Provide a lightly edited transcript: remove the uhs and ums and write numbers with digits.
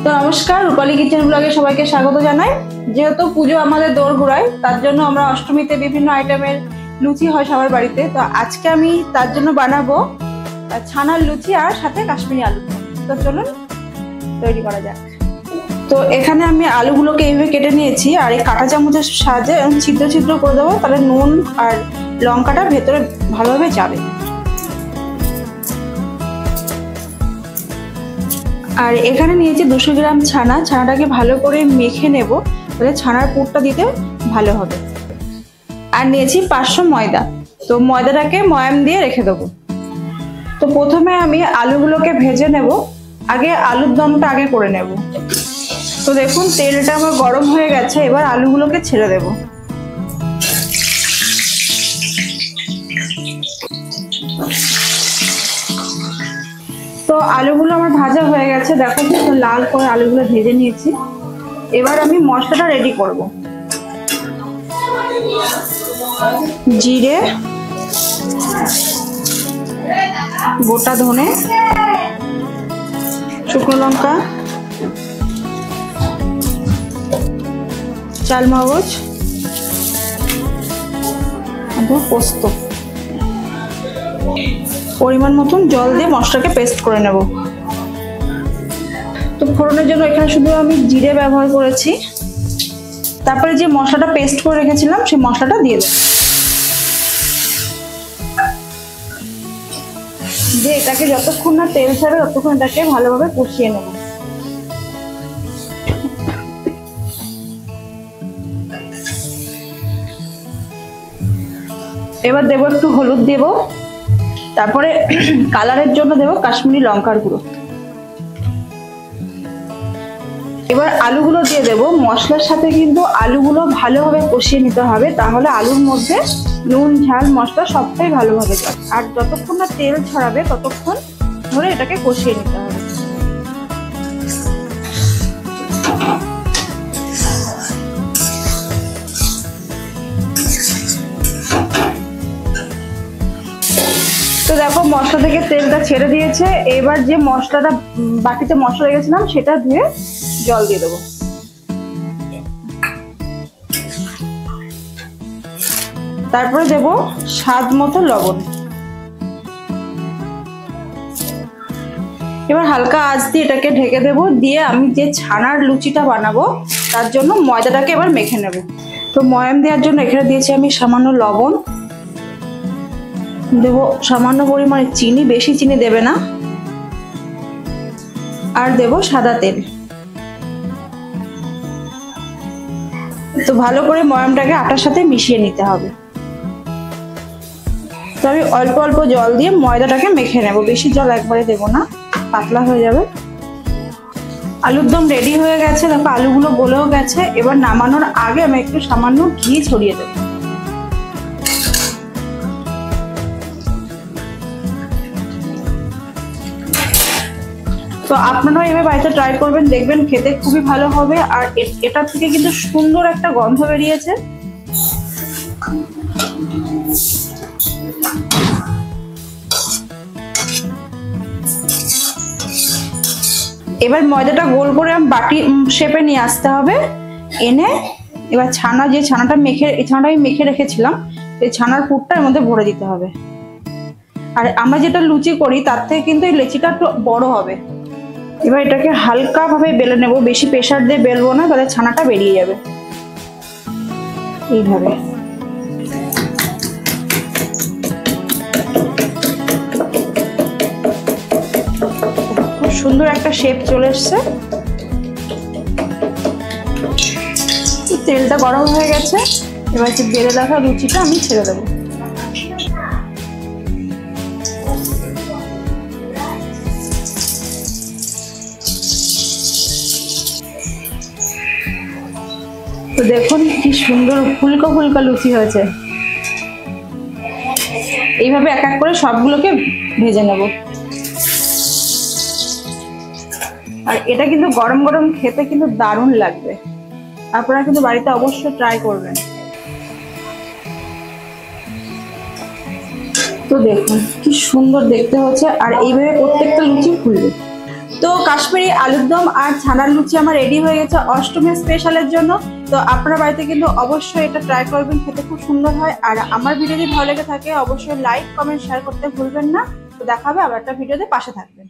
তো নমস্কার, রূপালী কিচেন ব্লগে সবাইকে স্বাগত জানাই। যেহেতু পুজো আমাদের দোরগোড়ায়, তার জন্য আমরা অষ্টমীতে বিভিন্ন আইটেমের লুচি হয় সবার বাড়িতে। তো আজকে আমি তার জন্য বানাবো ছানার লুচি আর সাথে কাশ্মীরি আলু। তো চলুন তৈরি করা যাক। তো এখানে আমি আলুগুলোকে এইভাবে কেটে নিয়েছি, আর এই কাঁটা চামচের সাহায্যে ছিদ্র ছিদ্র করে দেবো, তাহলে নুন আর লঙ্কাটা ভেতরে ভালোভাবে যাবে। আর এখানে নিয়েছি 200 গ্রাম ছানা। ছানাটাকে ভালো করে মেখে নেব, তাহলে ছানার পুরটা দিতে ভালো হবে। আর নিয়েছি 500 ময়দা। তো ময়দাটাকে ময়াম দিয়ে রেখে দেবো। তো প্রথমে আমি আলুগুলোকে ভেজে নেব। আগে আলুর দমটা আগে করে নেব। তো দেখুন তেলটা আমার গরম হয়ে গেছে, এবার আলুগুলোকে ছেড়ে দেব। তো আলুগুলো আমার ভাজা হয়ে গেছে, দেখো লাল করে আলুগুলো ভেজে নিয়েছি। এবার আমি মশলাটা রেডি করব। জিরে, গোটা ধনে, শুকনো লঙ্কা, চাল মগজ, পোস্ত, পরিমাণ মতন জল দিয়ে মশলাকে পেস্ট করে নেব। তো ফোড়নের জন্য এখানে শুধু আমি জিরে ব্যবহার করেছি। তারপরে যে মশলাটা পেস্ট করে রেখেছিলাম সেই মশলাটা দিয়ে দেব। দিয়ে এটাকে যতক্ষণ না তেল ছাড়ে ততক্ষণ এটাকে ভালোভাবে কষিয়ে নেব। এবার দেবো একটু হলুদ দেব, তারপরে কালারের জন্য দেব কাশ্মীরি লঙ্কার গুঁড়ো। এবার আলুগুলো দিয়ে দেব। মশলার সাথে কিন্তু আলুগুলো ভালোভাবে কষিয়ে নিতে হবে, তাহলে আলুর মধ্যে নুন ঝাল মশলা সবটাই ভালোভাবে যাবে। আর যতক্ষণ না তেল ছড়াবে ততক্ষণ ধরে এটাকে কষিয়ে নিতে হবে। তো দেখো মশলা থেকে তেলটা ছেড়ে দিয়েছে। এবার যে মশলাটা বাকিতে মশলা রেখেছিলাম সেটা ধুয়ে জল দিয়ে দেবো। তারপরে দেব স্বাদ মতো লবণ। এবার হালকা আঁচ দিয়ে এটাকে ঢেকে দেব। দিয়ে আমি যে ছানার লুচিটা বানাবো তার জন্য ময়দাটাকে এবার মেখে নেব। তো ময়াম দেওয়ার জন্য এখানে দিয়েছি আমি সামান্য লবণ, দেব সামান্য পরিমাণে চিনি, বেশি চিনি দেবে না, আর দেব সাদা তেল। তো ভালো করে ময়ামটাকে আটার সাথে মিশিয়ে নিতে হবে। তো আমি অল্প অল্প জল দিয়ে ময়দাটাকে মেখে নেব, বেশি জল একবারে দেব না, পাতলা হয়ে যাবে। আলুর দম রেডি হয়ে গেছে, দেখো আলুগুলো গলেও গেছে। এবার নামানোর আগে আমি একটু সামান্য ঘি ছড়িয়ে দেব। তো আপনারাও এভাবে বাড়িতে ট্রাই করবেন, দেখবেন খেতে খুবই ভালো হবে। আর এটা থেকে কিন্তু সুন্দর একটা গন্ধ বেরিয়েছে। এবার ময়দাটা গোল করে বাটি শেপে নিয়ে আসতে হবে। এনে এবার ছানাটা আমি মেখে রেখেছিলাম, এই ছানার পুরটা এর মধ্যে ভরে দিতে হবে। আর আমরা যেটা লুচি করি তার থেকে কিন্তু এই লেচিটা একটু বড় হবে। এবার এটাকে হালকা ভাবে বেলে নেব, বেশি প্রেসার দিয়ে বেলবো না, তাহলে ছানাটা বেরিয়ে যাবে। এইভাবে খুব সুন্দর একটা শেপ চলে এসছে। তেলটা গরম হয়ে গেছে। এবার যে বেলে রাখা লুচিটা আমি ছেড়ে দেবো। তো দেখুন কি সুন্দর ফুলকো ফুলকো লুচি হয়েছে। এইভাবে এক এক করে সবগুলোকে ভেজে নেব। আর এটা কিন্তু গরম গরম খেতে কিন্তু দারুণ লাগবে। আপনারা কিন্তু বাড়িতে অবশ্যই ট্রাই করবেন। তো দেখুন কি সুন্দর দেখতে হচ্ছে। আর এইভাবে প্রত্যেকটা লুচি ফুলবে। তো কাশ্মীরি আলুর দম আর ছানার লুচি আমার রেডি হয়ে গেছে অষ্টমী স্পেশালের জন্য। তো আপনার বাড়িতে কিন্তু অবশ্যই এটা ট্রাই করবেন, খেতে খুব সুন্দর হয়। আর আমার ভিডিও যদি ভালো লেগে থাকে অবশ্যই লাইক কমেন্ট শেয়ার করতে ভুলবেন না। তো দেখা হবে আবার একটা ভিডিওতে, পাশে থাকবেন।